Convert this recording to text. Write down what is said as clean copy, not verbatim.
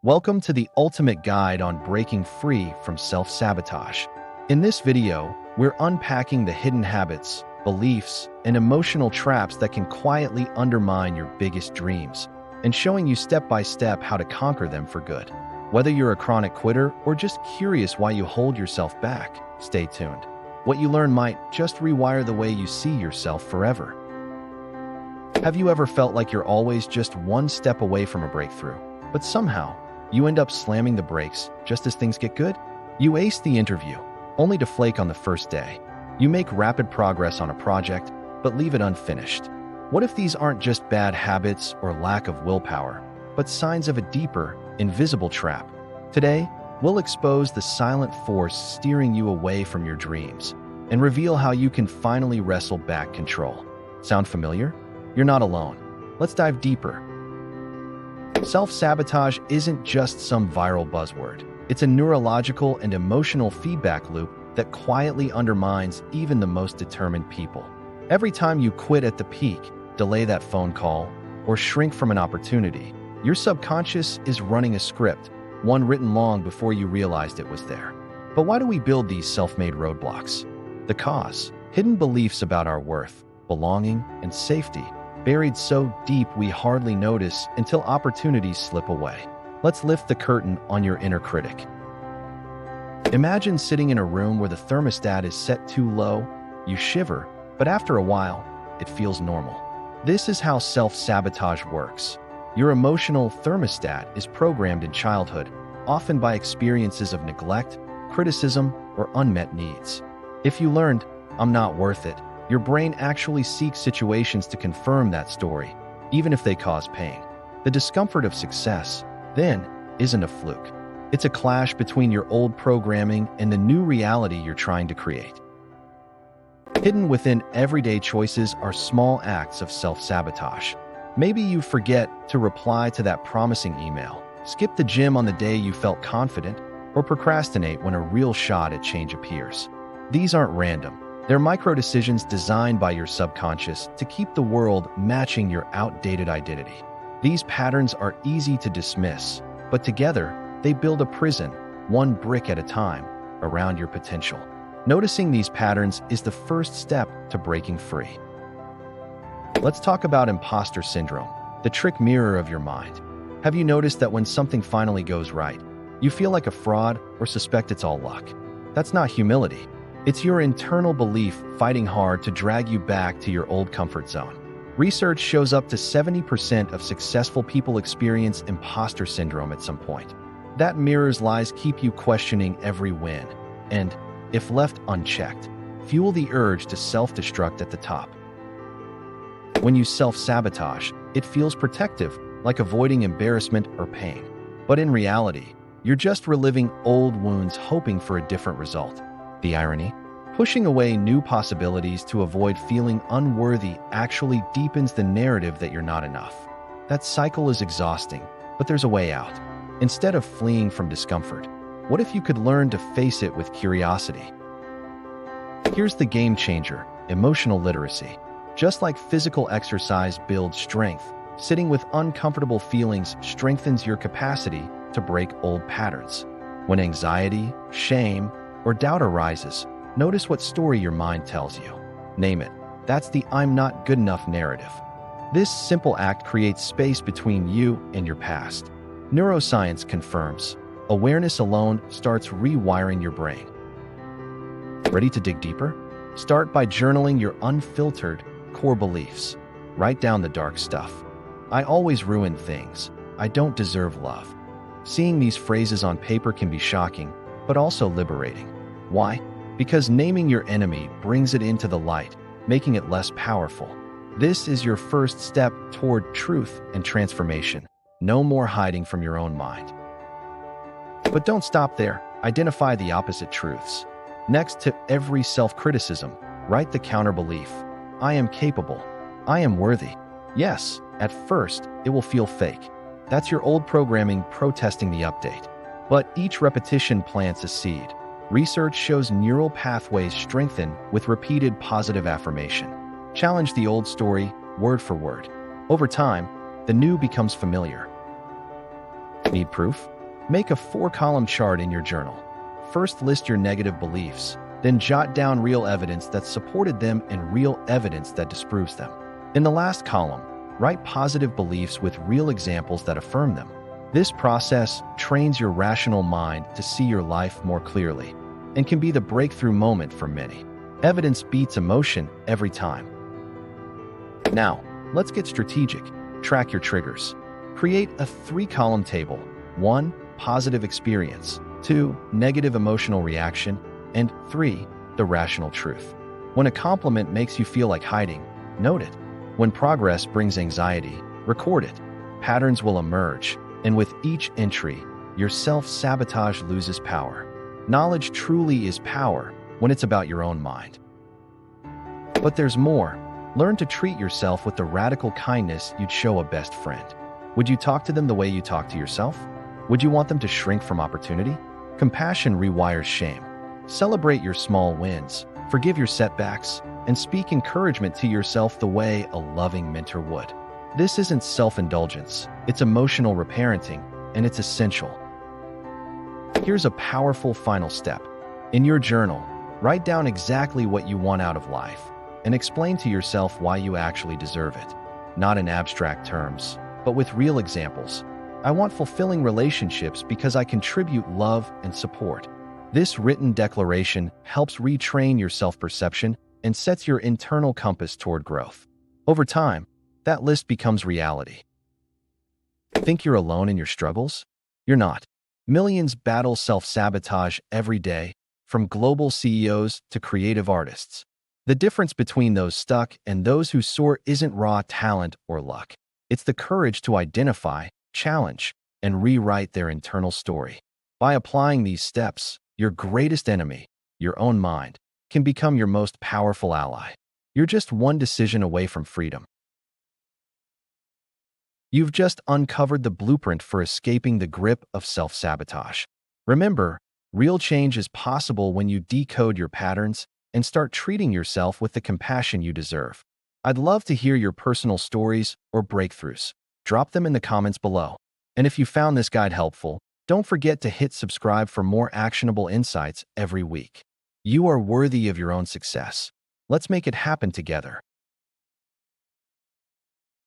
Welcome to the ultimate guide on breaking free from self-sabotage. In this video, we're unpacking the hidden habits, beliefs, and emotional traps that can quietly undermine your biggest dreams, and showing you step by step how to conquer them for good. Whether you're a chronic quitter or just curious why you hold yourself back, stay tuned. What you learn might just rewire the way you see yourself forever. Have you ever felt like you're always just one step away from a breakthrough, but somehow you end up slamming the brakes just as things get good? You ace the interview, only to flake on the first day. You make rapid progress on a project, but leave it unfinished. What if these aren't just bad habits or lack of willpower, but signs of a deeper, invisible trap? Today, we'll expose the silent force steering you away from your dreams and reveal how you can finally wrestle back control. Sound familiar? You're not alone. Let's dive deeper. Self-sabotage isn't just some viral buzzword. It's a neurological and emotional feedback loop that quietly undermines even the most determined people. Every time you quit at the peak, delay that phone call, or shrink from an opportunity, your subconscious is running a script, one written long before you realized it was there. But why do we build these self-made roadblocks? The cause: hidden beliefs about our worth, belonging, and safety, buried so deep we hardly notice until opportunities slip away. Let's lift the curtain on your inner critic. Imagine sitting in a room where the thermostat is set too low. You shiver, but after a while, it feels normal. This is how self-sabotage works. Your emotional thermostat is programmed in childhood, often by experiences of neglect, criticism, or unmet needs. If you learned, "I'm not worth it," your brain actually seeks situations to confirm that story, even if they cause pain. The discomfort of success, then, isn't a fluke. It's a clash between your old programming and the new reality you're trying to create. Hidden within everyday choices are small acts of self-sabotage. Maybe you forget to reply to that promising email, skip the gym on the day you felt confident, or procrastinate when a real shot at change appears. These aren't random. They're micro-decisions designed by your subconscious to keep the world matching your outdated identity. These patterns are easy to dismiss, but together, they build a prison, one brick at a time, around your potential. Noticing these patterns is the first step to breaking free. Let's talk about imposter syndrome, the trick mirror of your mind. Have you noticed that when something finally goes right, you feel like a fraud or suspect it's all luck? That's not humility. It's your internal belief fighting hard to drag you back to your old comfort zone. Research shows up to 70% of successful people experience imposter syndrome at some point. That mirror's lies keep you questioning every win, and, if left unchecked, fuel the urge to self-destruct at the top. When you self-sabotage, it feels protective, like avoiding embarrassment or pain. But in reality, you're just reliving old wounds hoping for a different result. The irony? Pushing away new possibilities to avoid feeling unworthy actually deepens the narrative that you're not enough. That cycle is exhausting, but there's a way out. Instead of fleeing from discomfort, what if you could learn to face it with curiosity? Here's the game changer: emotional literacy. Just like physical exercise builds strength, sitting with uncomfortable feelings strengthens your capacity to break old patterns. When anxiety, shame, or doubt arises, notice what story your mind tells you. Name it. That's the "I'm not good enough" narrative. This simple act creates space between you and your past. Neuroscience confirms awareness alone starts rewiring your brain. Ready to dig deeper? Start by journaling your unfiltered core beliefs. Write down the dark stuff. "I always ruin things. I don't deserve love." Seeing these phrases on paper can be shocking, but also liberating. Why? Because naming your enemy brings it into the light, making it less powerful. This is your first step toward truth and transformation. No more hiding from your own mind. But don't stop there. Identify the opposite truths. Next to every self-criticism, write the counter-belief: "I am capable. I am worthy." Yes, at first, it will feel fake. That's your old programming protesting the update. But each repetition plants a seed. Research shows neural pathways strengthen with repeated positive affirmation. Challenge the old story, word for word. Over time, the new becomes familiar. Need proof? Make a 4-column chart in your journal. First, list your negative beliefs, then jot down real evidence that supported them and real evidence that disproves them. In the last column, write positive beliefs with real examples that affirm them. This process trains your rational mind to see your life more clearly and can be the breakthrough moment for many. Evidence beats emotion every time. Now, let's get strategic. Track your triggers. Create a 3-column table. 1. Positive experience. 2. Negative emotional reaction. And 3. The rational truth. When a compliment makes you feel like hiding, note it. When progress brings anxiety, record it. Patterns will emerge, and with each entry, your self-sabotage loses power. Knowledge truly is power when it's about your own mind. But there's more. Learn to treat yourself with the radical kindness you'd show a best friend. Would you talk to them the way you talk to yourself? Would you want them to shrink from opportunity? Compassion rewires shame. Celebrate your small wins, forgive your setbacks, and speak encouragement to yourself the way a loving mentor would. This isn't self-indulgence, it's emotional reparenting, and it's essential. Here's a powerful final step. In your journal, write down exactly what you want out of life and explain to yourself why you actually deserve it. Not in abstract terms, but with real examples. I want fulfilling relationships because I contribute love and support. This written declaration helps retrain your self-perception and sets your internal compass toward growth. Over time, that list becomes reality. Think you're alone in your struggles? You're not. Millions battle self-sabotage every day, from global CEOs to creative artists. The difference between those stuck and those who soar isn't raw talent or luck. It's the courage to identify, challenge, and rewrite their internal story. By applying these steps, your greatest enemy, your own mind, can become your most powerful ally. You're just one decision away from freedom. You've just uncovered the blueprint for escaping the grip of self-sabotage. Remember, real change is possible when you decode your patterns and start treating yourself with the compassion you deserve. I'd love to hear your personal stories or breakthroughs. Drop them in the comments below. And if you found this guide helpful, don't forget to hit subscribe for more actionable insights every week. You are worthy of your own success. Let's make it happen together.